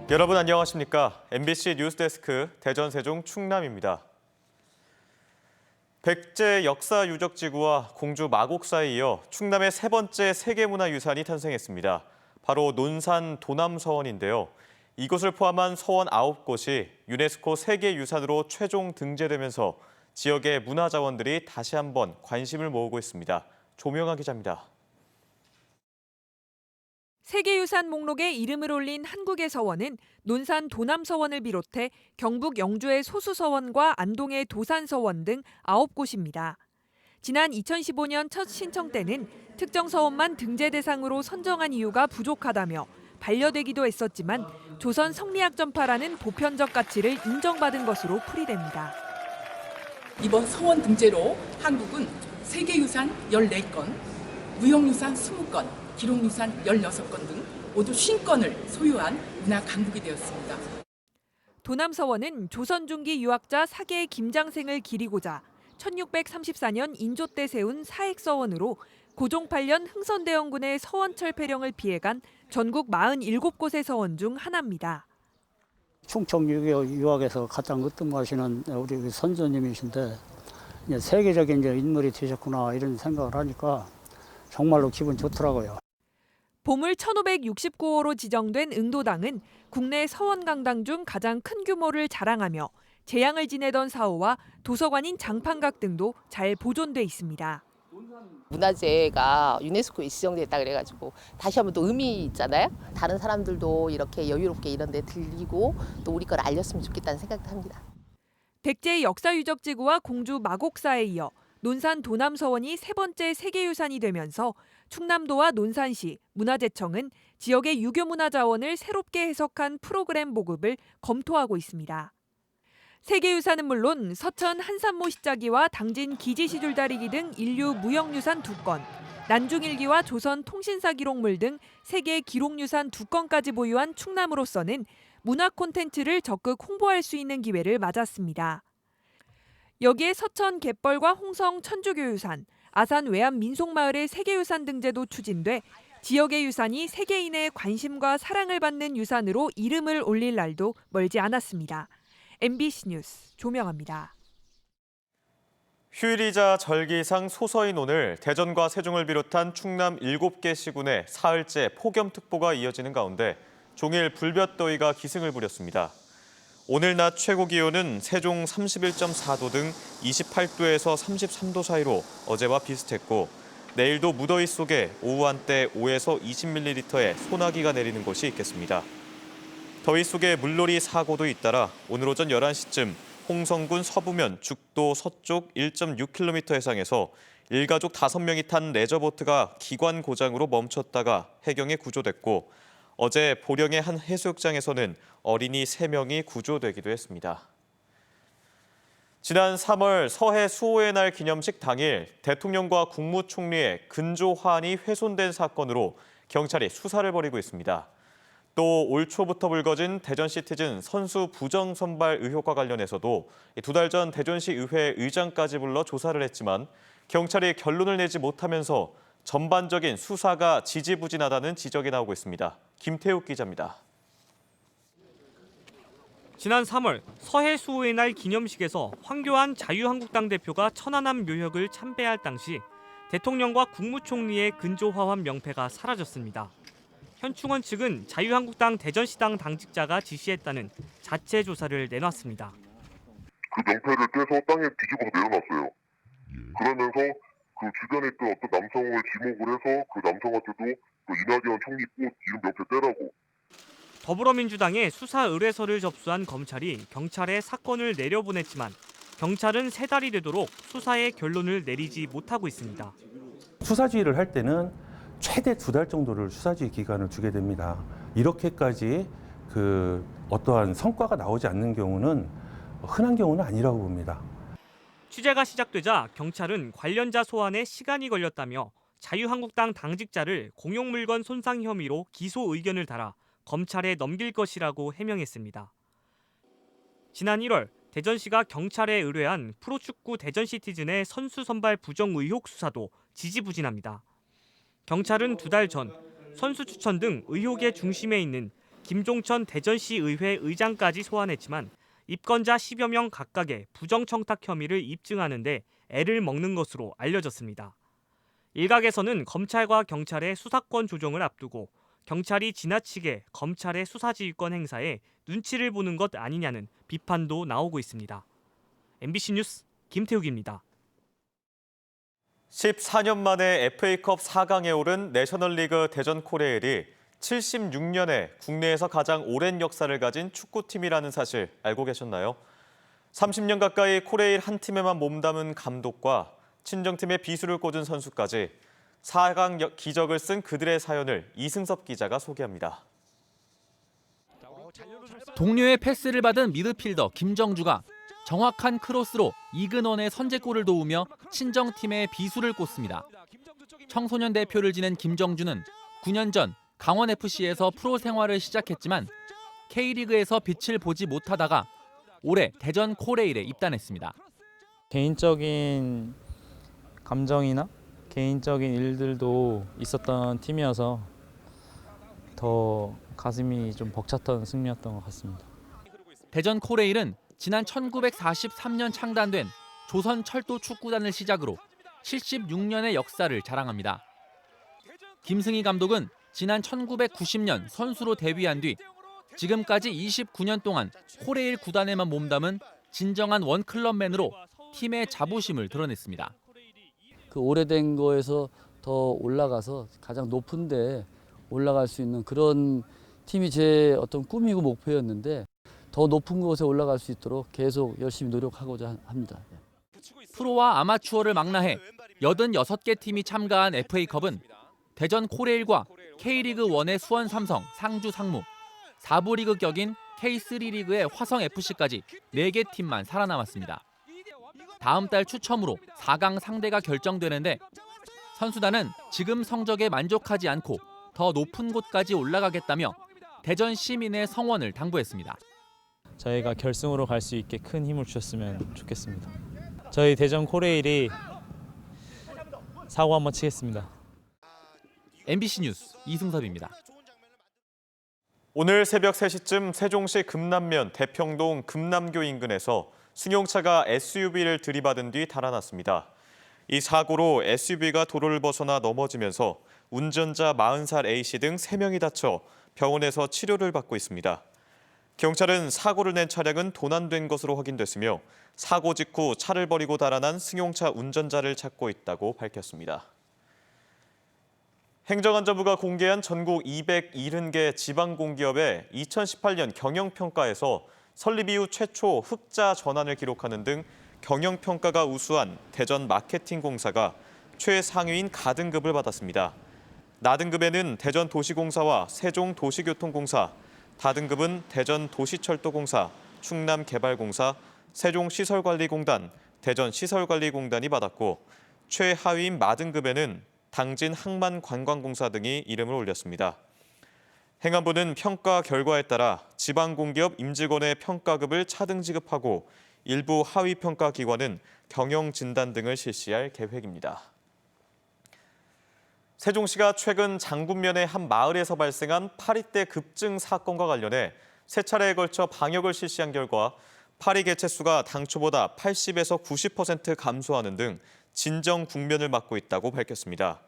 여러분 안녕하십니까? MBC 뉴스데스크 대전 세종 충남입니다. 백제 역사 유적지구와 공주 마곡사에 이어 충남의 세 번째 세계문화유산이 탄생했습니다. 바로 논산 도남서원인데요. 이곳을 포함한 서원 9곳이 유네스코 세계유산으로 최종 등재되면서 지역의 문화자원들이 다시 한번 관심을 모으고 있습니다. 조명아 기자입니다. 세계유산 목록에 이름을 올린 한국의 서원은 논산 도남서원을 비롯해 경북 영주의 소수서원과 안동의 도산서원 등 9곳입니다. 지난 2015년 첫 신청 때는 특정 서원만 등재 대상으로 선정한 이유가 부족하다며 반려되기도 했었지만 조선 성리학 전파라는 보편적 가치를 인정받은 것으로 풀이됩니다. 이번 서원 등재로 한국은 세계유산 14건, 무형유산 20건, 기록유산 16건 등 모두 50건을 소유한 문화 강국이 되었습니다. 도남서원은 조선 중기 유학자 사계의 김장생을 기리고자 1634년 인조 때 세운 사액서원으로 고종 8년 흥선대원군의 서원철 패령을 피해간 전국 47곳의 서원 중 하나입니다. 충청 유학에서 가장 으뜸하시는 우리 선조님이신데 세계적인 인물이 되셨구나 이런 생각을 하니까 정말로 기분 좋더라고요. 보물 1569호로 지정된 응도당은 국내 서원강당 중 가장 큰 규모를 자랑하며 재양을 지내던 사호와 도서관인 장판각 등도 잘 보존돼 있습니다. 문화재가 유네스코에 지정됐다 그래가지고 다시 한번 또 의미 있잖아요. 다른 사람들도 이렇게 여유롭게 이런 데 들리고 또 우리 걸 알렸으면 좋겠다는 생각도 합니다. 백제 역사유적지구와 공주 마곡사에 이어 논산 도남서원이 세 번째 세계유산이 되면서 충남도와 논산시, 문화재청은 지역의 유교문화자원을 새롭게 해석한 프로그램 보급을 검토하고 있습니다. 세계유산은 물론 서천 한산모 십자기와 당진 기지시줄다리기 등 인류 무형유산 2건, 난중일기와 조선 통신사 기록물 등 세계 기록유산 2건까지 보유한 충남으로서는 문화 콘텐츠를 적극 홍보할 수 있는 기회를 맞았습니다. 여기에 서천 갯벌과 홍성 천주교유산, 아산 외암 민속마을의 세계유산 등재도 추진돼 지역의 유산이 세계인의 관심과 사랑을 받는 유산으로 이름을 올릴 날도 멀지 않았습니다. MBC 뉴스 조명아입니다. 휴일이자 절기상 소서인 오늘 대전과 세종을 비롯한 충남 7개 시군에 사흘째 폭염특보가 이어지는 가운데 종일 불볕더위가 기승을 부렸습니다. 오늘 낮 최고 기온은 세종 31.4도 등 28도에서 33도 사이로 어제와 비슷했고 내일도 무더위 속에 오후 한때 5에서 20ml의 소나기가 내리는 곳이 있겠습니다. 더위 속에 물놀이 사고도 잇따라 오늘 오전 11시쯤 홍성군 서부면 죽도 서쪽 1.6km 해상에서 일가족 5명이 탄 레저보트가 기관 고장으로 멈췄다가 해경에 구조됐고 어제 보령의 한 해수욕장에서는 어린이 3명이 구조되기도 했습니다. 지난 3월 서해 수호의 날 기념식 당일 대통령과 국무총리의 근조 화환이 훼손된 사건으로 경찰이 수사를 벌이고 있습니다. 또 올 초부터 불거진 대전시티즌 선수 부정 선발 의혹과 관련해서도 2달 전 대전시 의회 의장까지 불러 조사를 했지만 경찰이 결론을 내지 못하면서 전반적인 수사가 지지부진하다는 지적이 나오고 있습니다. 김태욱 기자입니다. 지난 3월 서해 수호의 날 기념식에서 황교안 자유한국당 대표가 천안함 묘역을 참배할 당시 대통령과 국무총리의 근조화환 명패가 사라졌습니다. 현충원 측은 자유한국당 대전시당 당직자가 지시했다는 자체 조사를 내놨습니다. 그 명패를 떼서 땅에 뒤집어서 내려놨어요. 그러면서 그 주변에 있던 어떤 남성을 지목을 해서 그 남성한테도 그 이낙연 총리 꽃 이름 명패 떼라고. 더불어민주당의 수사 의뢰서를 접수한 검찰이 경찰에 사건을 내려보냈지만 경찰은 3달이 되도록 수사의 결론을 내리지 못하고 있습니다. 수사지휘를 할 때는 최대 2달 정도를 수사지휘 기간을 주게 됩니다. 이렇게까지 어떠한 성과가 나오지 않는 경우는 흔한 경우는 아니라고 봅니다. 취재가 시작되자 경찰은 관련자 소환에 시간이 걸렸다며 자유한국당 당직자를 공용물건 손상 혐의로 기소 의견을 달아 검찰에 넘길 것이라고 해명했습니다. 지난 1월 대전시가 경찰에 의뢰한 프로축구 대전시티즌의 선수 선발 부정 의혹 수사도 지지부진합니다. 경찰은 2달 전 선수 추천 등 의혹의 중심에 있는 김종천 대전시 의회 의장까지 소환했지만 입건자 10여 명 각각의 부정청탁 혐의를 입증하는 데 애를 먹는 것으로 알려졌습니다. 일각에서는 검찰과 경찰의 수사권 조정을 앞두고 경찰이 지나치게 검찰의 수사지휘권 행사에 눈치를 보는 것 아니냐는 비판도 나오고 있습니다. MBC 뉴스 김태욱입니다. 14년 만에 FA컵 4강에 오른 내셔널리그 대전 코레일이 76년에 국내에서 가장 오랜 역사를 가진 축구팀이라는 사실 알고 계셨나요? 30년 가까이 코레일 한 팀에만 몸담은 감독과 친정팀의 비수를 꽂은 선수까지 4강 기적을 쓴 그들의 사연을 이승섭 기자가 소개합니다. 동료의 패스를 받은 미드필더 김정주가 정확한 크로스로 이근원의 선제골을 도우며 친정팀의 비수를 꽂습니다. 청소년 대표를 지낸 김정주는 9년 전 강원FC에서 프로 생활을 시작했지만 K리그에서 빛을 보지 못하다가 올해 대전 코레일에 입단했습니다. 개인적인 감정이나 개인적인 일들도 있었던 팀이어서 더 가슴이 좀 벅찼던 승리였던 것 같습니다. 대전 코레일은 지난 1943년 창단된 조선철도축구단을 시작으로 76년의 역사를 자랑합니다. 김승희 감독은 지난 1990년 선수로 데뷔한 뒤 지금까지 29년 동안 코레일 구단에만 몸담은 진정한 원클럽맨으로 팀의 자부심을 드러냈습니다. 그 오래된 거에서 더 올라가서 가장 높은 데 올라갈 수 있는 그런 팀이 제 어떤 꿈이고 목표였는데 더 높은 곳에 올라갈 수 있도록 계속 열심히 노력하고자 합니다. 프로와 아마추어를 망라해 86개 팀이 참가한 FA컵은 대전 코레일과 K리그1의 수원 삼성, 상주 상무, 4부 리그 격인 K3 리그의 화성 FC까지 4개 팀만 살아남았습니다. 다음 달 추첨으로 4강 상대가 결정되는데 선수단은 지금 성적에 만족하지 않고 더 높은 곳까지 올라가겠다며 대전 시민의 성원을 당부했습니다. 저희가 결승으로 갈 수 있게 큰 힘을 주셨으면 좋겠습니다. 저희 대전 코레일이 사고 한번 치겠습니다. MBC 뉴스 이승섭입니다. 오늘 새벽 3시쯤 세종시 금남면 대평동 금남교 인근에서 승용차가 SUV를 들이받은 뒤 달아났습니다. 이 사고로 SUV가 도로를 벗어나 넘어지면서 운전자 40살 A씨 등 3명이 다쳐 병원에서 치료를 받고 있습니다. 경찰은 사고를 낸 차량은 도난된 것으로 확인됐으며 사고 직후 차를 버리고 달아난 승용차 운전자를 찾고 있다고 밝혔습니다. 행정안전부가 공개한 전국 270개 지방공기업의 2018년 경영평가에서 설립 이후 최초 흑자 전환을 기록하는 등 경영평가가 우수한 대전 마케팅공사가 최상위인 가등급을 받았습니다. 나등급에는 대전도시공사와 세종도시교통공사, 다등급은 대전도시철도공사, 충남개발공사, 세종시설관리공단, 대전시설관리공단이 받았고 최하위인 마등급에는 당진항만관광공사 등이 이름을 올렸습니다. 행안부는 평가 결과에 따라 지방공기업 임직원의 평가급을 차등 지급하고 일부 하위평가기관은 경영진단 등을 실시할 계획입니다. 세종시가 최근 장군면의 한 마을에서 발생한 파리떼 급증 사건과 관련해 세 차례에 걸쳐 방역을 실시한 결과 파리 개체수가 당초보다 80에서 90% 감소하는 등 진정 국면을 맞고 있다고 밝혔습니다.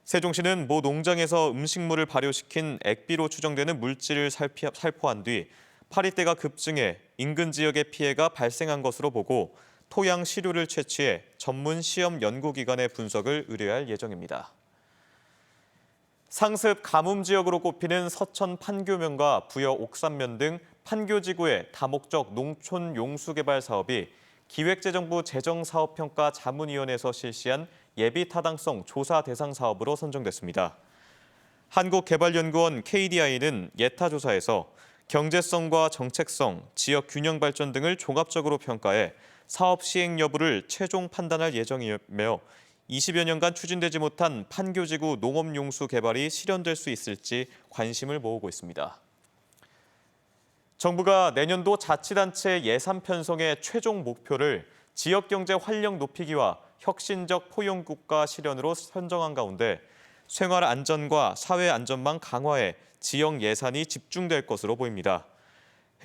세종시는 모 농장에서 음식물을 발효시킨 액비로 추정되는 물질을 살포한 뒤 파리떼가 급증해 인근 지역에 피해가 발생한 것으로 보고 토양 시료를 채취해 전문 시험 연구기관에 분석을 의뢰할 예정입니다. 상습 가뭄 지역으로 꼽히는 서천 판교면과 부여 옥산면 등 판교지구의 다목적 농촌 용수개발 사업이 기획재정부 재정사업평가 자문위원회에서 실시한 예비타당성 조사 대상 사업으로 선정됐습니다. 한국개발연구원 KDI는 예타조사에서 경제성과 정책성, 지역 균형 발전 등을 종합적으로 평가해 사업 시행 여부를 최종 판단할 예정이며 20여 년간 추진되지 못한 판교지구 농업용수 개발이 실현될 수 있을지 관심을 모으고 있습니다. 정부가 내년도 자치단체 예산 편성의 최종 목표를 지역경제 활력 높이기와 혁신적 포용국가 실현으로 선정한 가운데 생활 안전과 사회 안전망 강화에 지역 예산이 집중될 것으로 보입니다.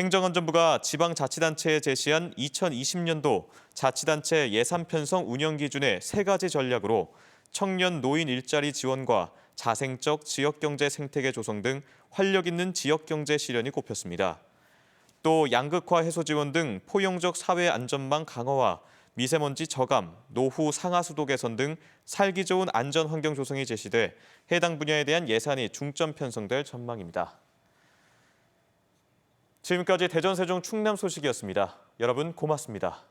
행정안전부가 지방자치단체에 제시한 2020년도 자치단체 예산 편성 운영 기준의 3가지 전략으로 청년 노인 일자리 지원과 자생적 지역경제 생태계 조성 등 활력 있는 지역경제 실현이 꼽혔습니다. 또 양극화 해소 지원 등 포용적 사회 안전망 강화와 미세먼지 저감, 노후 상하수도 개선 등 살기 좋은 안전 환경 조성이 제시돼 해당 분야에 대한 예산이 중점 편성될 전망입니다. 지금까지 대전, 세종, 충남 소식이었습니다. 여러분 고맙습니다.